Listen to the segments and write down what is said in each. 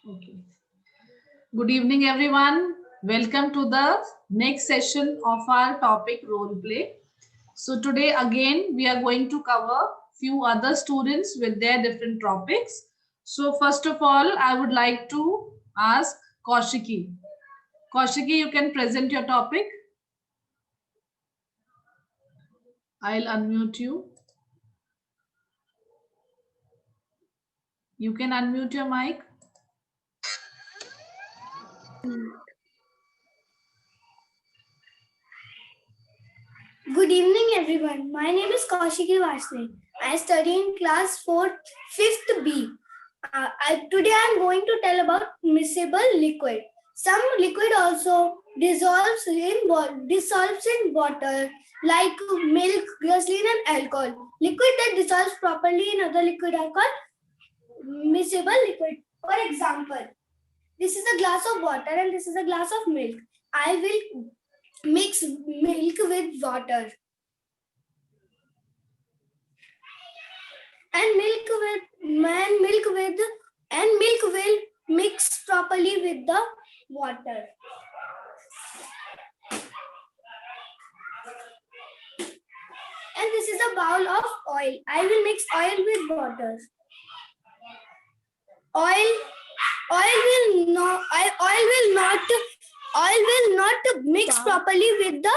Okay. Good evening, everyone. Welcome to the next session of our topic role play. So today again we are going to cover few other students with their different topics. So first of all, I would like to ask Kaushiki. Kaushiki, you can present your topic. I'll unmute you. You can unmute your mic. Good evening, everyone. My name is Kaushiki Varshney. I study in class 4th, 5th B. Today I am going to tell about miscible liquid. Some liquid also dissolves in water, like milk, gasoline, and alcohol. Liquid that dissolves properly in other liquid are called miscible liquid. For example, this is a glass of water and this is a glass of milk. I will mix milk with water. And milk will mix properly with the water. And this is a bowl of oil. I will mix oil with water. Oil will not mix properly with the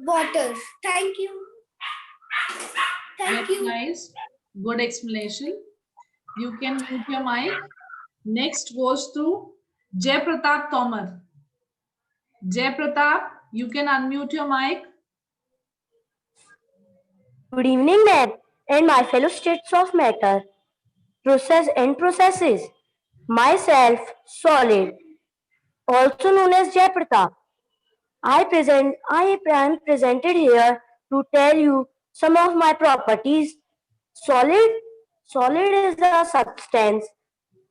water. Thank you. Very nice. Good explanation. You can mute your mic. Next goes to Jay Pratap Tomar. Jay Pratap, you can unmute your mic. Good evening, ma'am, and my fellow states of matter, process and processes. Myself, Solid, also known as Jayapratap. I am presented here to tell you some of my properties. Solid, solid is a substance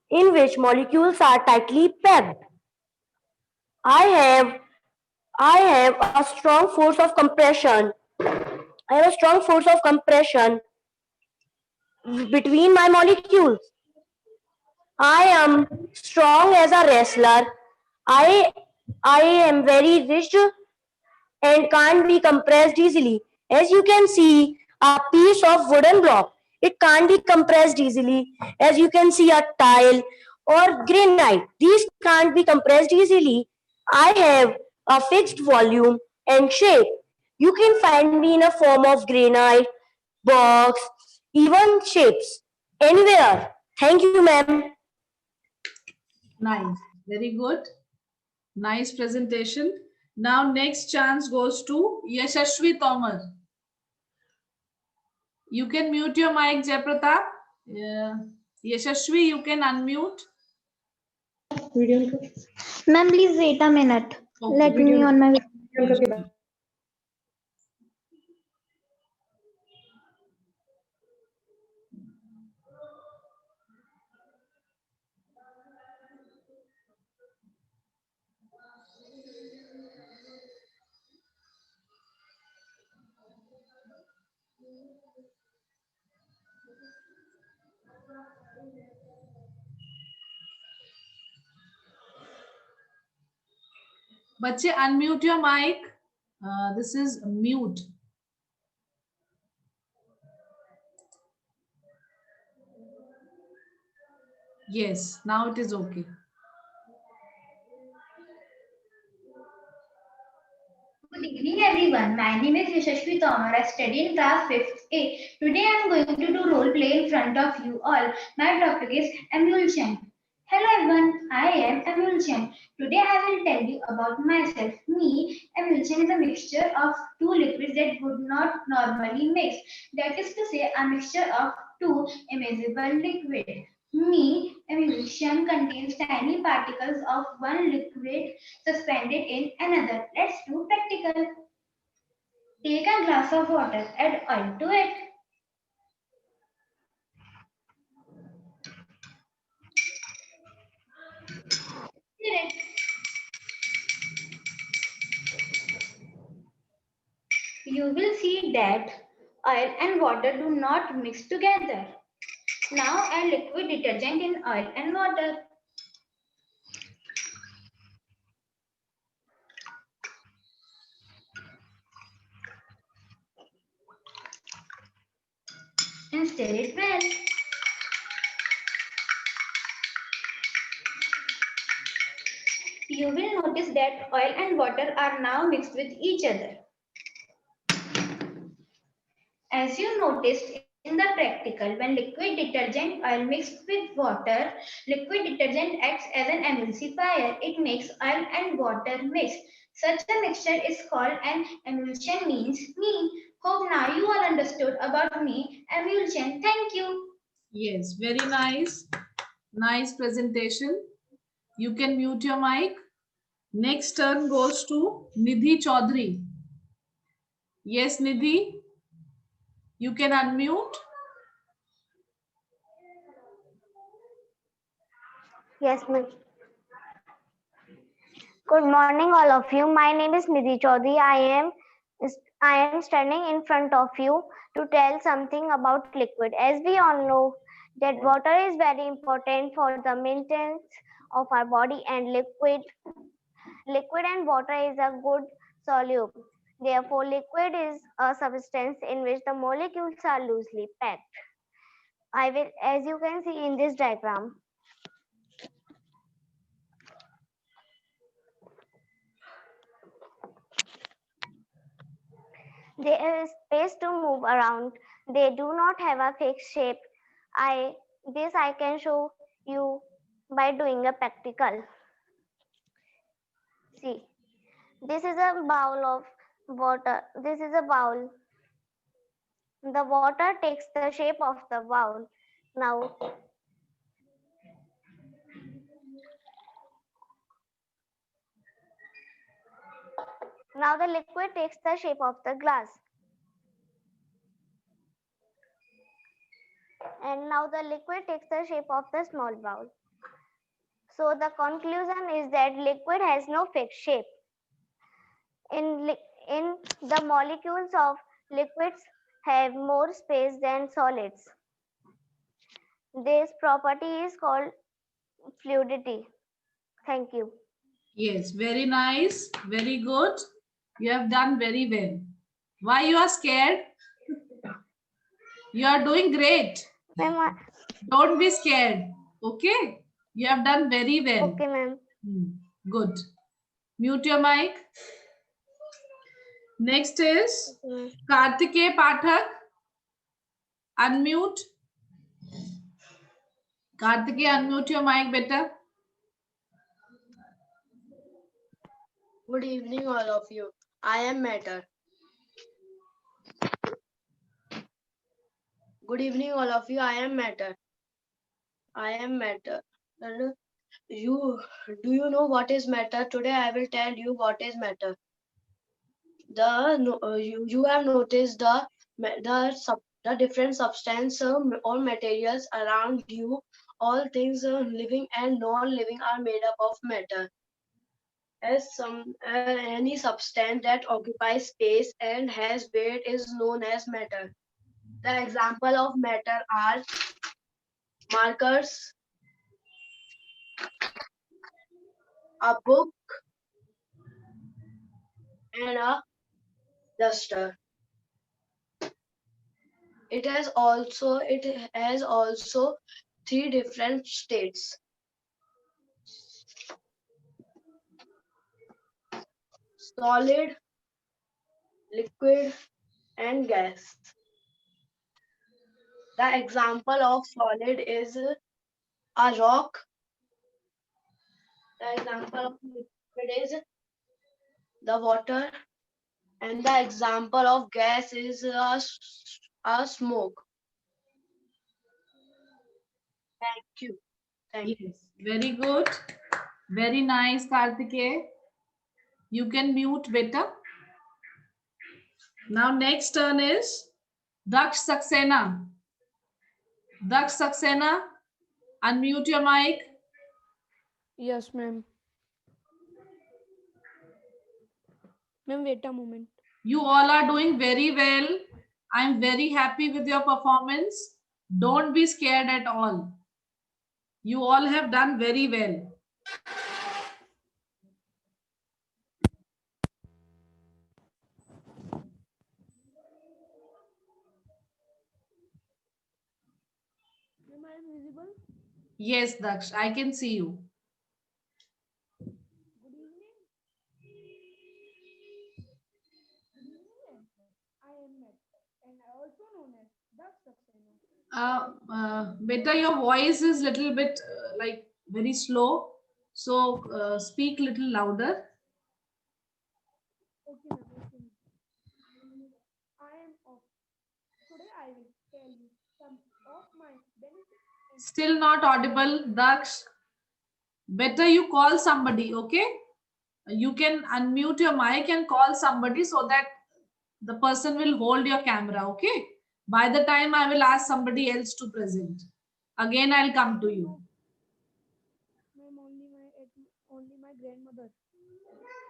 in which molecules are tightly packed. I have, I have a strong force of compression. I have a strong force of compression between my molecules. I am strong as a wrestler. I I am very rich and can't be compressed easily. As you can see, a piece of wooden block. It can't be compressed easily. As you can see, a tile or granite. These can't be compressed easily. I have a fixed volume and shape. You can find me in a form of granite, box, even shapes. Anywhere. Thank you, ma'am. Nice. Very good. Nice presentation. Now next chance goes to Yashashvi Tomar. You can mute your mic, Jay Pratap. Yashashvi, you can unmute. Ma'am, please wait a minute. Okay. Let me on my video. Bache, unmute your mic. This is mute. Yes, now it is okay. Good evening, everyone. My name is Yashashvi Tomar. I study in class 5th A. Today I am going to do role play in front of you all. My topic is emulsion. Hello everyone, I am emulsion. Today I will tell you about myself. Emulsion is a mixture of two liquids that would not normally mix. That is to say, a mixture of two immiscible liquids. Emulsion contains tiny particles of one liquid suspended in another. Let's do practical. Take a glass of water, add oil to it. Stir it. You will see that oil and water do not mix together. Now add liquid detergent in oil and water. and stir it well. You will notice that oil and water are now mixed with each other. As you noticed in the practical, when liquid detergent oil mixed with water, liquid detergent acts as an emulsifier. It makes oil and water mix. Such a mixture is called an emulsion, means me. Hope now you all understood about me, emulsion. Thank you. Yes, very nice. Nice presentation. You can mute your mic. Next turn goes to Nidhi Chaudhary. Yes, Nidhi, you can unmute. Yes, ma'am. Good morning, all of you. My name is Nidhi Chaudhary. I am standing in front of you to tell something about liquid. As we all know that water is very important for the maintenance of our body, and liquid and water is a good solute. Therefore, liquid is a substance in which the molecules are loosely packed. As you can see in this diagram, there is space to move around. They do not have a fixed shape. This I can show you by doing a practical. See, this is a bowl of water. This is a bowl. The water takes the shape of the bowl. Now, now the liquid takes the shape of the glass. And now the liquid takes the shape of the small bowl. So the conclusion is that liquid has no fixed shape. In the molecules of liquids have more space than solids. This property is called fluidity. Thank you. Yes, very nice. Very good. You have done very well. Why you are scared? You are doing great. Ma'am, Don't be scared. Okay? You have done very well. okay, ma'am. Good. Mute your mic. Next is Kartikeya Pathak. Unmute. Kartikeya, unmute your mic better. Good evening, all of you. I am Matter. Good evening, all of you. I am Matter. I am Matter. And do you know what is matter? Today I will tell you what is matter. You have noticed the different substance or materials around you. All things living and non-living are made up of matter. As any substance that occupies space and has weight is known as matter. The example of matter are markers, a book, and a duster. It has also three different states: solid, liquid, and gas. The example of solid is a rock. The example of liquid is the water, and the example of gas is a smoke. Thank you. Thank you. Yes, very good. Very nice, Kartikeya. You can mute better. Now next turn is Daksh Saxena. Daksh Saxena, unmute your mic. Yes, ma'am. Ma'am, wait a moment. You all are doing very well. I'm very happy with your performance. Don't be scared at all. You all have done very well. Yes, Daksh, I can see you. Good evening. I am Matt, and also known as Daksh Saxena. Beta, your voice is little bit like very slow. So speak little louder. Okay, ma'am. Okay, ma'am. I am off. Today I will tell you some of my benefits and Still not audible, Daksh. Better you call somebody, okay? You can unmute your mic and call somebody so that the person will hold your camera, okay? By the time I will ask somebody else to present. Again, I'll come to you. ma'am, only my grandmother.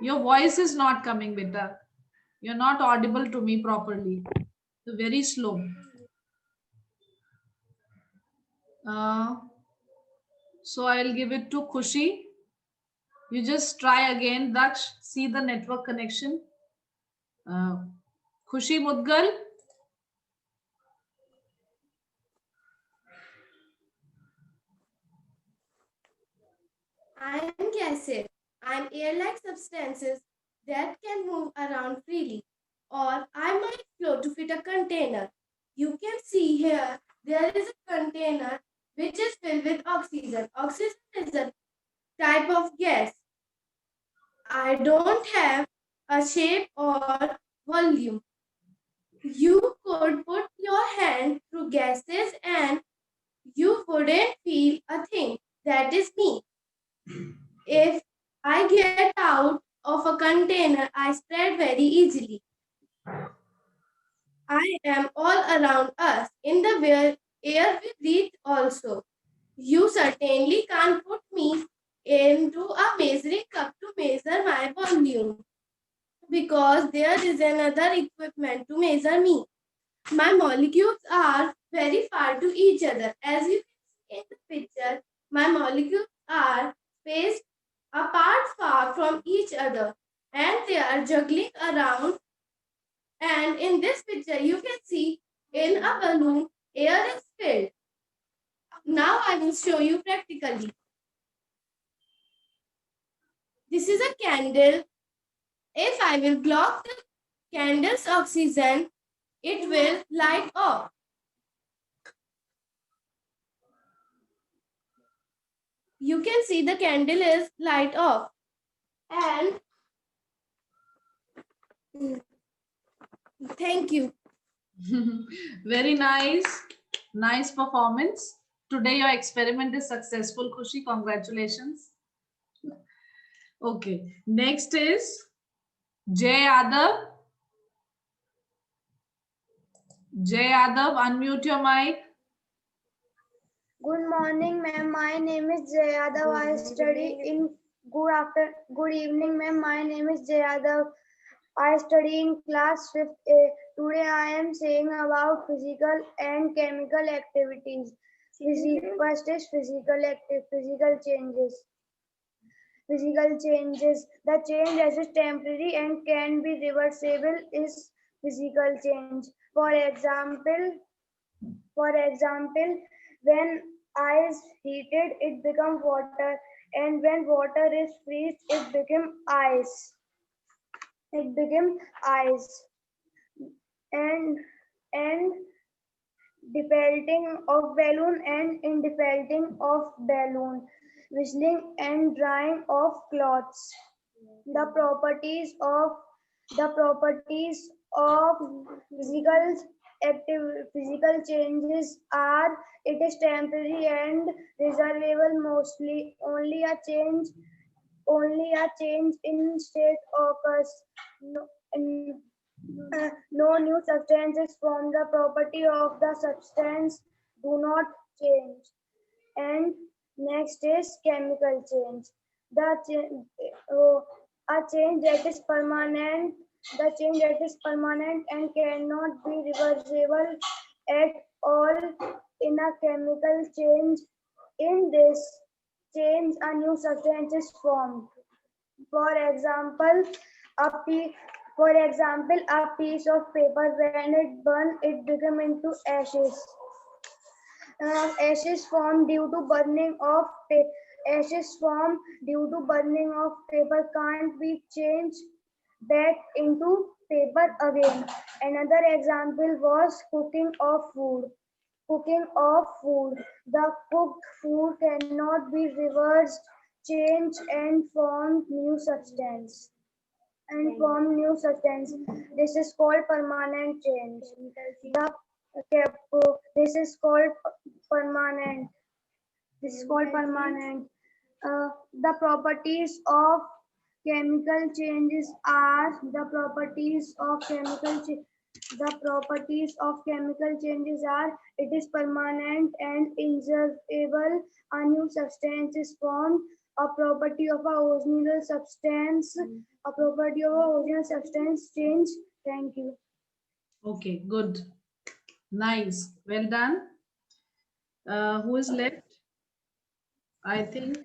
Your voice is not coming, beta. You're not audible to me properly. You're very slow. Uh, so I'll give it to Khushi. You just try again, Daksh. See the network connection. Khushi Mudgal. I am gases. I am air-like substances that can move around freely, or I might float to fit a container. You can see here there is a container which is filled with oxygen. Oxygen is a type of gas. I don't have a shape or volume. You could put your hand through gases and you wouldn't feel a thing. That is me. If I get out of a container, I spread very easily. I am all around us in the air we breathe also. You certainly can't put me into a measuring cup to measure my volume because there is another equipment to measure me. My molecules are very far to each other. As you can see in the picture, my molecules are spaced apart far from each other and they are juggling around. And in this picture, you can see in a balloon, air is filled. Now I will show you practically. This is a candle. If I will block the candle's oxygen, it will light up. You can see the candle is light off. And thank you. Very nice. Nice performance. Today your experiment is successful, Khushi. Congratulations. Okay. Next is Jay Yadav. Jay Yadav, unmute your mic. Good morning, ma'am. My name is Jay Yadav. I study in Good evening, ma'am. My name is Jay Yadav. I study in class 5th A. Today I am saying about physical and chemical activities. First is physical changes. Physical changes. The change that is temporary and can be reversible is physical change. For example, when ice heated, it become water, and when water is freeze, it become ice. It became ice, and deflating of balloon and indeflating of balloon, whistling and drying of clothes. The properties of physical changes are it is temporary and reservable mostly only a change in state occurs. No, no new substances from the property of the substance do not change. And next is chemical change. A change that is permanent. The change that is permanent and cannot be reversible at all in a chemical change. In this change, a new substance is formed. For example, a piece of paper when it burns, it becomes into ashes. Ashes formed due to burning of paper can't be changed back into paper again. Another example was cooking of food. The cooked food cannot be reversed, changed, and form new substance. This is called permanent change. This is called permanent. The properties of chemical changes are the properties of chemical changes are it is permanent and insertable. A new substance is formed. A property of a original substance. Change. Thank you. Okay, good. Nice. Well done. Who is left? I think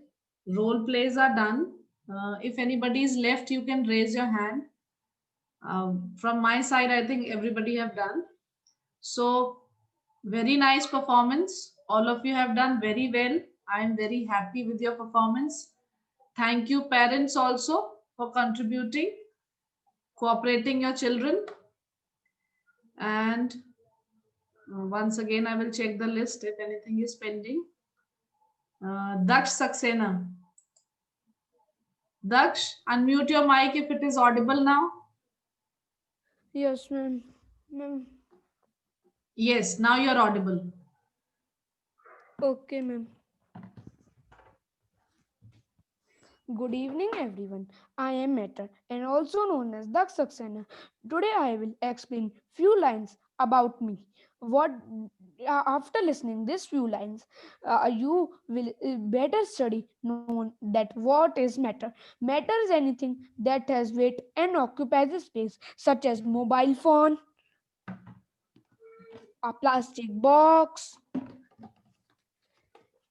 role plays are done. If anybody is left, you can raise your hand. From my side, I think everybody have done. So very nice performance. All of you have done very well. I am very happy with your performance. Thank you, parents, also for contributing, cooperating your children. And once again, I will check the list if anything is pending. Daksh Saxena. Daksh, unmute your mic if it is audible now. Yes, ma'am. Ma'am. Yes, now you're audible. Okay, ma'am. Good evening, everyone. I am Metter and also known as Daksh Saxena. Today, I will explain few lines about me. What after listening these few lines, you will better study known that what is matter. Matter is anything that has weight and occupies a space, such as mobile phone, a plastic box,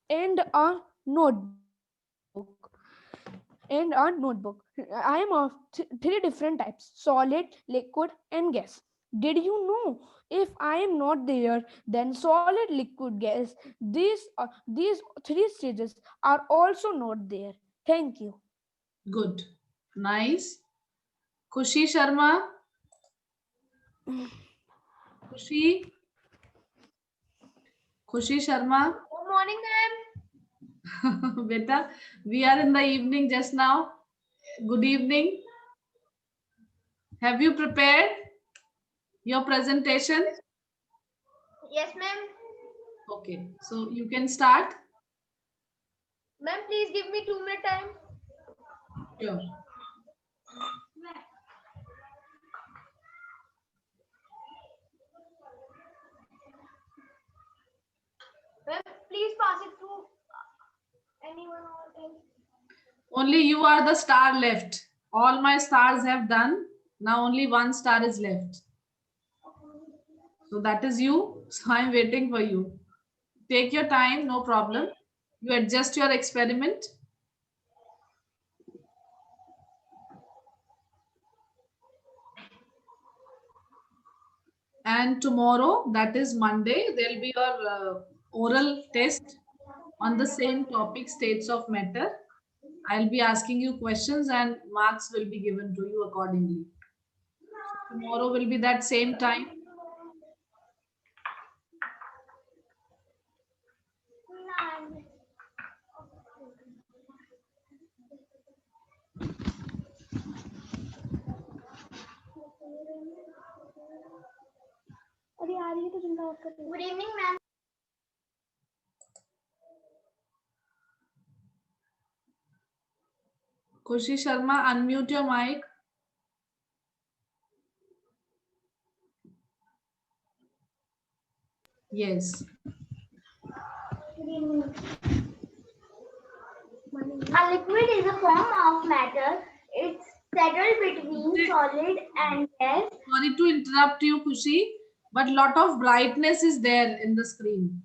and a notebook. I am of three different types: solid, liquid, and gas. Did you know if I am not there, then solid, liquid, gas, these three stages are also not there. Thank you. Good. Nice. Khushi Sharma. Khushi. Khushi Sharma. Good morning, ma'am. Beta, we are in the evening just now. Good evening. Have you prepared your presentation? Yes, ma'am. Okay, so you can start. Ma'am, please give me 2 minutes time. Sure. Ma'am, please pass it to anyone else. Only you are the star left. All my stars have done. Now only one star is left. So that is you. So I'm waiting for you. Take your time, no problem. You adjust your experiment. And tomorrow, that is Monday, there will be your oral test on the same topic, states of matter. I'll be asking you questions and marks will be given to you accordingly. Tomorrow will be that same time. Good evening, ma'am. Khushi Sharma, unmute your mic. Yes. A liquid is a form of matter. It's settled between solid and gas. Sorry to interrupt you, Khushi, but lot of brightness is there in the screen.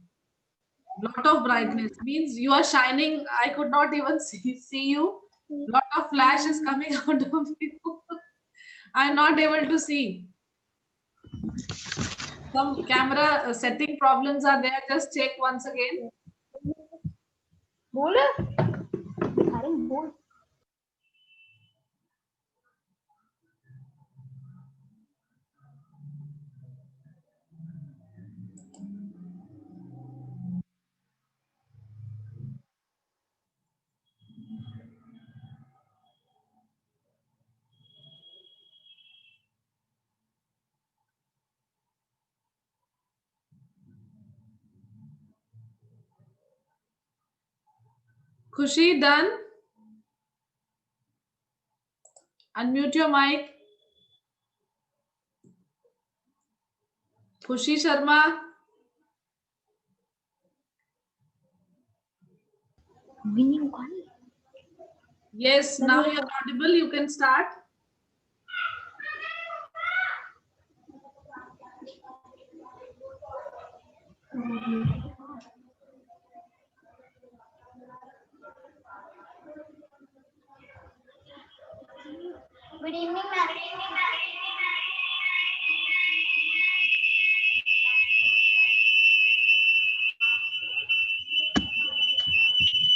Lot of brightness means you are shining. I could not even see you. Lot of flash is coming out of you. I'm not able to see. Some camera setting problems are there. Just check once again. Khushi, done? Unmute your mic. Khushi Sharma. Yes, now you're audible. You can start. Good evening, ma'am.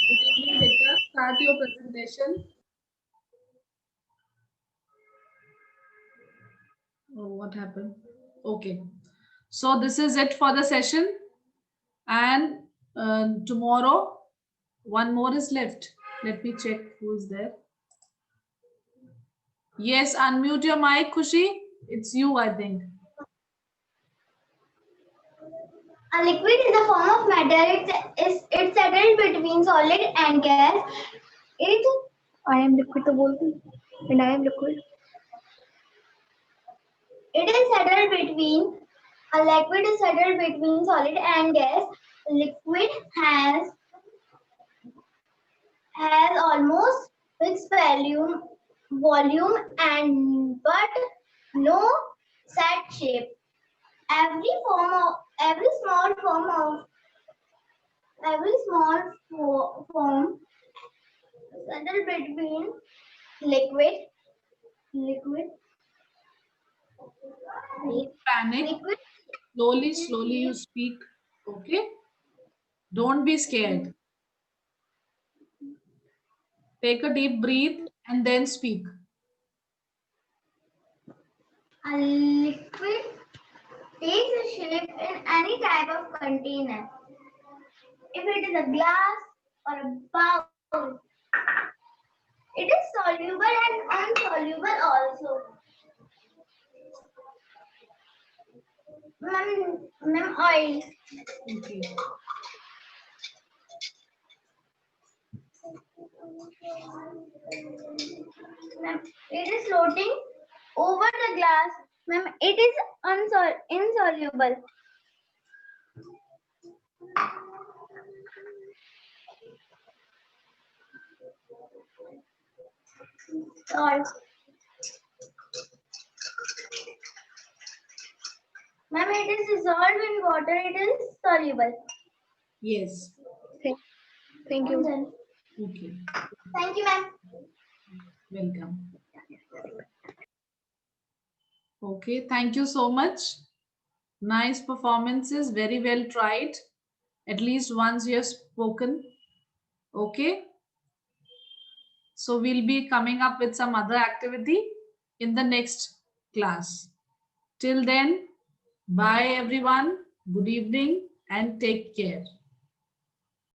Good evening, Beta. Start your presentation. Oh, what happened? Okay. So this is it for the session. And tomorrow, one more is left. Let me check who is there. Yes, unmute your mic, Khushi. It's you, I think. A liquid is a form of matter. It's settled between solid and gas. I am liquid to बोलती and I am liquid. It is settled between a liquid is settled between solid and gas. Liquid has almost fixed volume and but no set shape. Every small form settled between liquid Don't panic. liquid Slowly you speak. Okay? Don't be scared. Take a deep breath and then speak. A liquid takes a shape in any type of container. If it is a glass or a bowl, it is soluble and insoluble also. Ma'am, oil. Okay. Ma'am, it is floating over the glass. Ma'am, it is insoluble. Salt. Ma'am, it is dissolved in water. It is soluble. Yes. Thank I'm you. done. Okay. Thank you, ma'am. Welcome. Okay. Thank you so much. Nice performances. Very well tried. At least once you have spoken. Okay. So we'll be coming up with some other activity in the next class. Till then, bye everyone. Good evening and take care.